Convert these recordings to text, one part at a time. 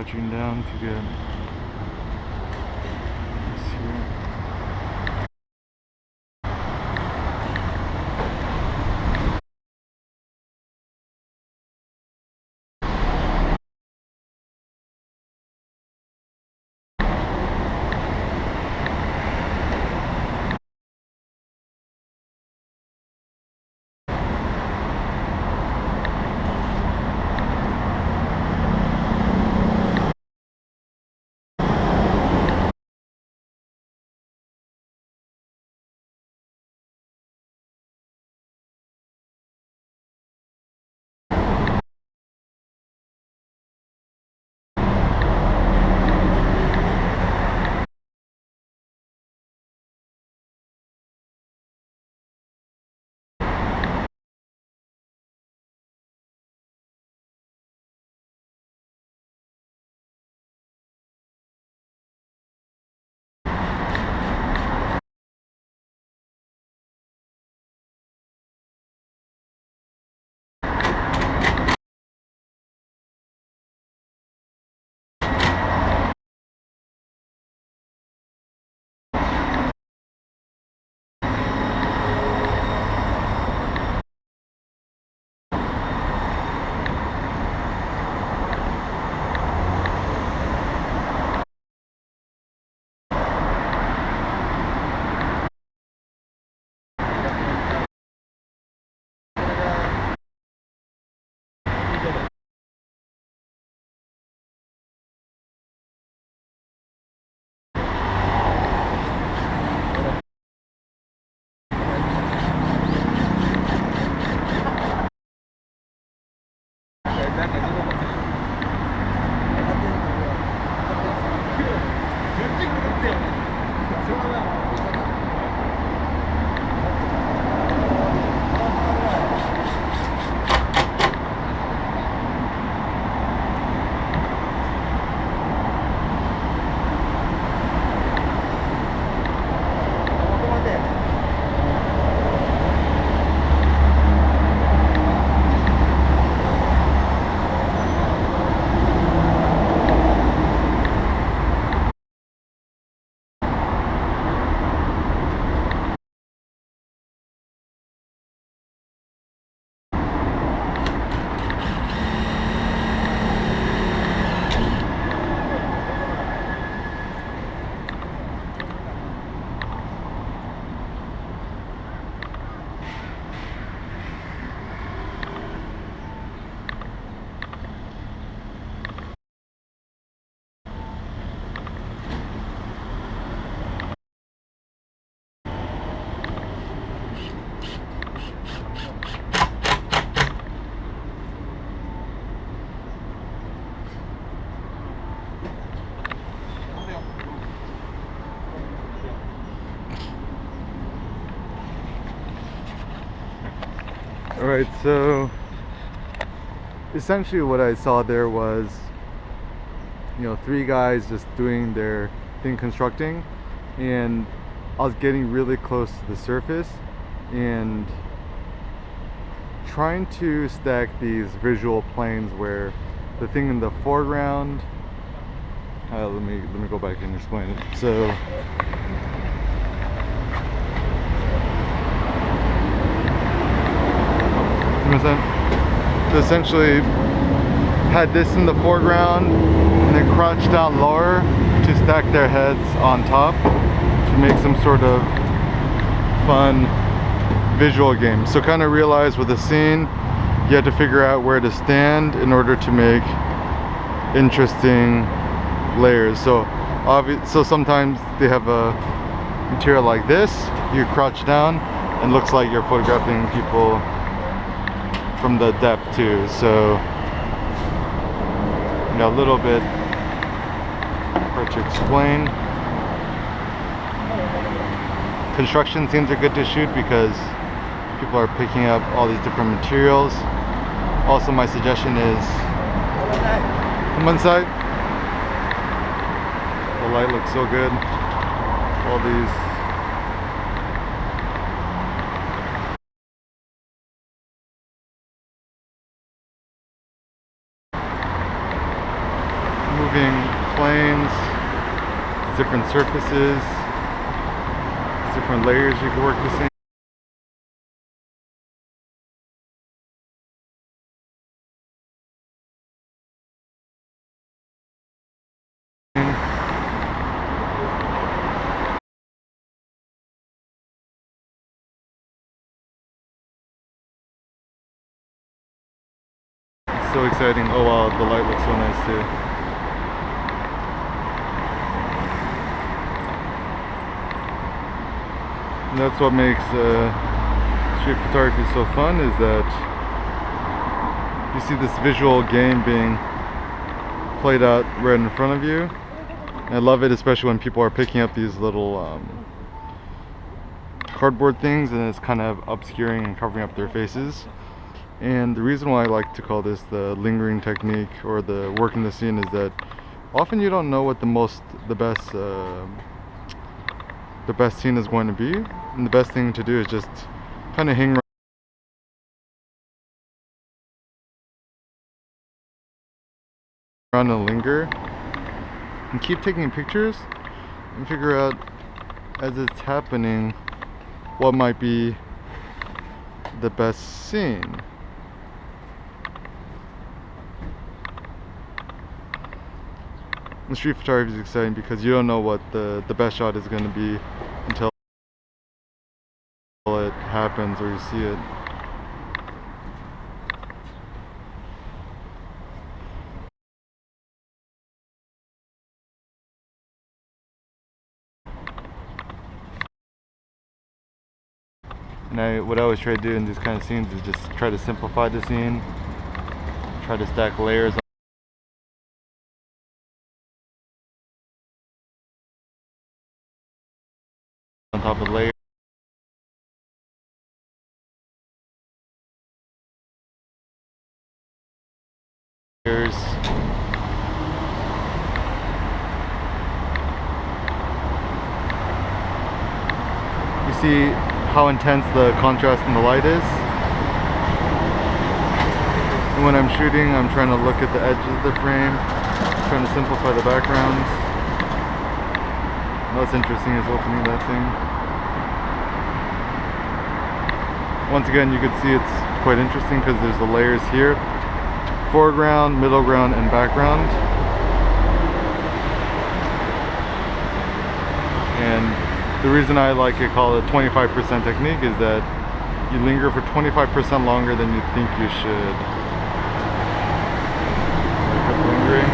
crouching down to get this here. Alright, so essentially what I saw there was, you know, 3 guys just doing their thing constructing, and I was getting really close to the surface and trying to stack these visual planes where the thing in the foreground, let me go back and explain it. So so essentially had this in the foreground and then crouched down lower to stack their heads on top to make some sort of fun visual game. So kind of realized with the scene you had to figure out where to stand in order to make interesting layers. So sometimes they have a material like this, you crouch down and looks like you're photographing people from the depth too. So you know, a little bit hard to explain. Construction scenes are good to shoot because people are picking up all these different materials. Also, my suggestion is on one side, the light looks so good. All these different surfaces, different layers you can work the scene. So exciting. Oh wow, the light looks so nice too. And that's what makes street photography so fun, is that you see this visual game being played out right in front of you. And I love it, especially when people are picking up these little cardboard things and it's kind of obscuring and covering up their faces. And the reason why I like to call this the lingering technique, or the working the scene, is that often you don't know what the best scene is going to be, and the best thing to do is just kind of hang around and linger and keep taking pictures and figure out, as it's happening, what might be the best scene. And street photography is exciting because you don't know what the best shot is going to be until it happens or you see it. And what I always try to do in these kind of scenes is just try to simplify the scene, try to stack layers on top of layers. You see how intense the contrast in the light is. And when I'm shooting, I'm trying to look at the edges of the frame, trying to simplify the backgrounds. And what's interesting is opening that thing. Once again, you can see it's quite interesting because there's the layers here: foreground, middle ground, and background. And the reason I call it 25% technique is that you linger for 25% longer than you think you should. I kept lingering.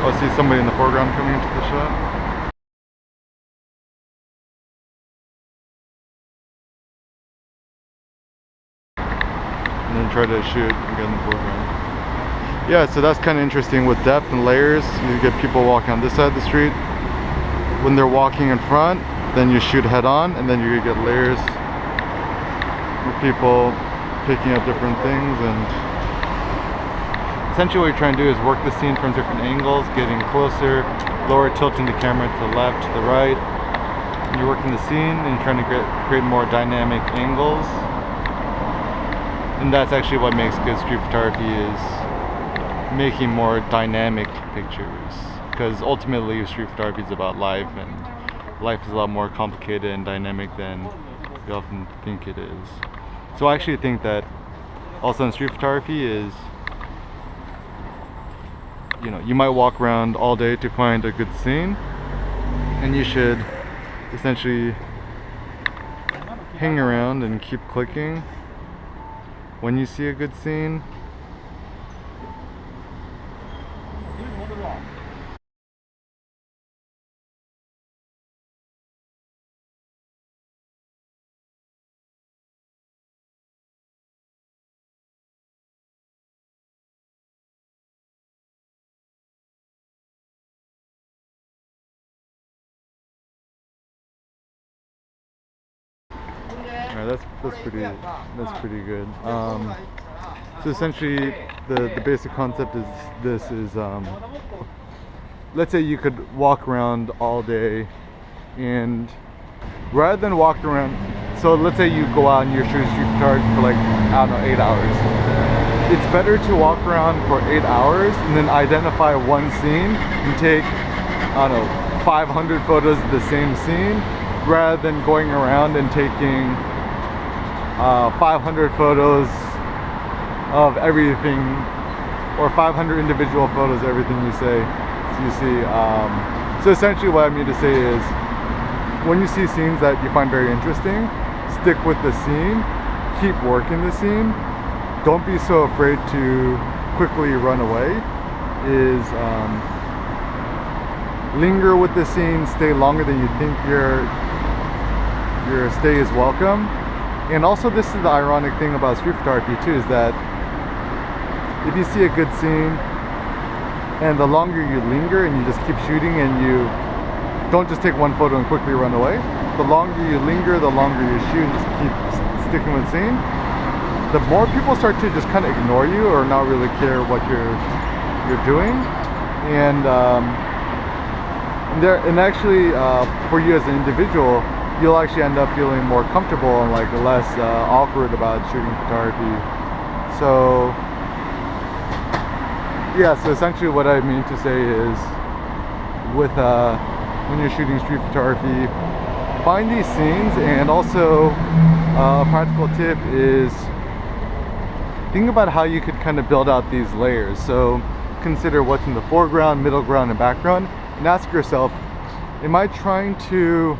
I'll see somebody in the foreground coming into the shot. And then try to shoot again in the foreground. Yeah, so that's kind of interesting with depth and layers. You get people walking on this side of the street. When they're walking in front, then you shoot head on, and then you get layers with people picking up different things. And essentially what you're trying to do is work the scene from different angles, getting closer, lower, tilting the camera to the left, to the right. And you're working the scene and you're trying to create more dynamic angles. And that's actually what makes good street photography, is making more dynamic pictures. Because ultimately street photography is about life, and life is a lot more complicated and dynamic than we often think it is. So I actually think that also in street photography is, you might walk around all day to find a good scene, and you should essentially hang around and keep clicking when you see a good scene. Alright, that's pretty good. So essentially, the basic concept is this: let's say you could walk around all day, and rather than walk around, so let's say you go out and you're shooting street photography for 8 hours. It's better to walk around for 8 hours and then identify one scene and take, 500 photos of the same scene rather than going around and taking 500 photos of everything, or 500 individual photos of everything you see. So essentially what I mean to say is, when you see scenes that you find very interesting, stick with the scene, keep working the scene. Don't be so afraid to quickly run away. Linger with the scene, stay longer than you think your stay is welcome. And also, this is the ironic thing about street photography too, is that if you see a good scene and the longer you linger and you just keep shooting and you don't just take one photo and quickly run away, the longer you linger, the longer you shoot and just keep sticking with the scene, the more people start to just kind of ignore you or not really care what you're doing. And actually for you as an individual, you'll actually end up feeling more comfortable and like less awkward about shooting photography. So yeah, so essentially what I mean to say is, with when you're shooting street photography, find these scenes. And also a practical tip is, think about how you could kind of build out these layers. So consider what's in the foreground, middle ground, and background, and ask yourself, am I trying to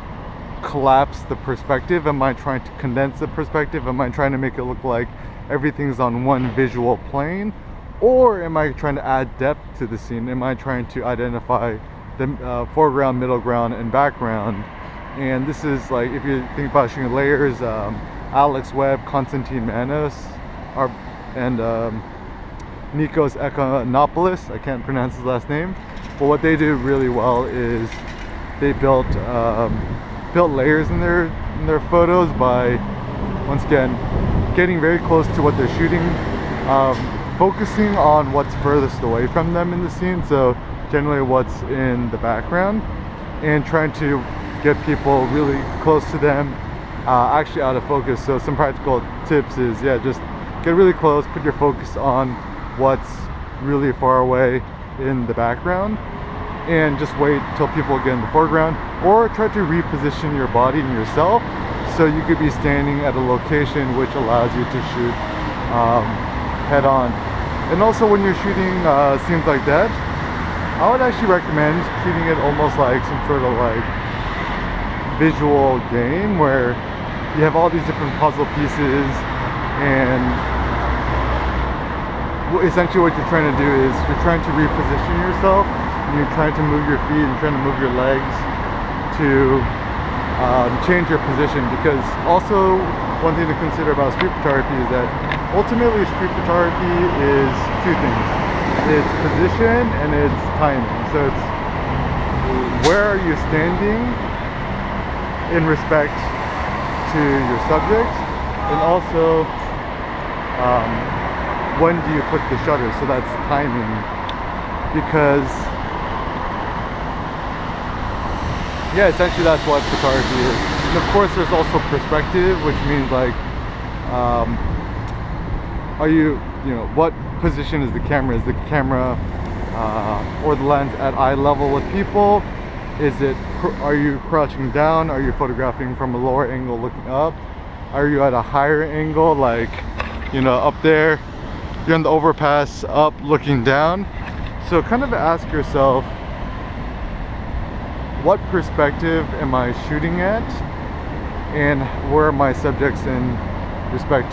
collapse the perspective? Am I trying to condense the perspective? Am I trying to make it look like everything's on one visual plane? Or am I trying to add depth to the scene? Am I trying to identify the foreground, middle ground, and background? And this is like, if you think about shooting layers, Alex Webb, Konstantin Manos, and Nikos Ekonopoulos, I can't pronounce his last name, but what they do really well is they built layers in their photos by, once again, getting very close to what they're shooting, focusing on what's furthest away from them in the scene, so generally what's in the background, and trying to get people really close to them, actually out of focus. So some practical tips is, yeah, just get really close, put your focus on what's really far away in the background, and just wait till people get in the foreground, or try to reposition your body and yourself so you could be standing at a location which allows you to shoot head on. And also, when you're shooting scenes like that, I would actually recommend treating it almost like some sort of like visual game where you have all these different puzzle pieces, and essentially what you're trying to do is you're trying to reposition yourself, and you're trying to move your feet and trying to move your legs to change your position. Because also, one thing to consider about street photography is that ultimately street photography is two things. It's position and it's timing. So it's where are you standing in respect to your subject, and also when do you put the shutter. So that's timing, because yeah, essentially that's what photography is. And of course there's also perspective, which means like are you know, what position is the camera? Is the camera or the lens at eye level with people? Are you crouching down? Are you photographing from a lower angle looking up? Are you at a higher angle, like, you know, up there? You're on the overpass up looking down. So kind of ask yourself, what perspective am I shooting at, and where are my subjects in respect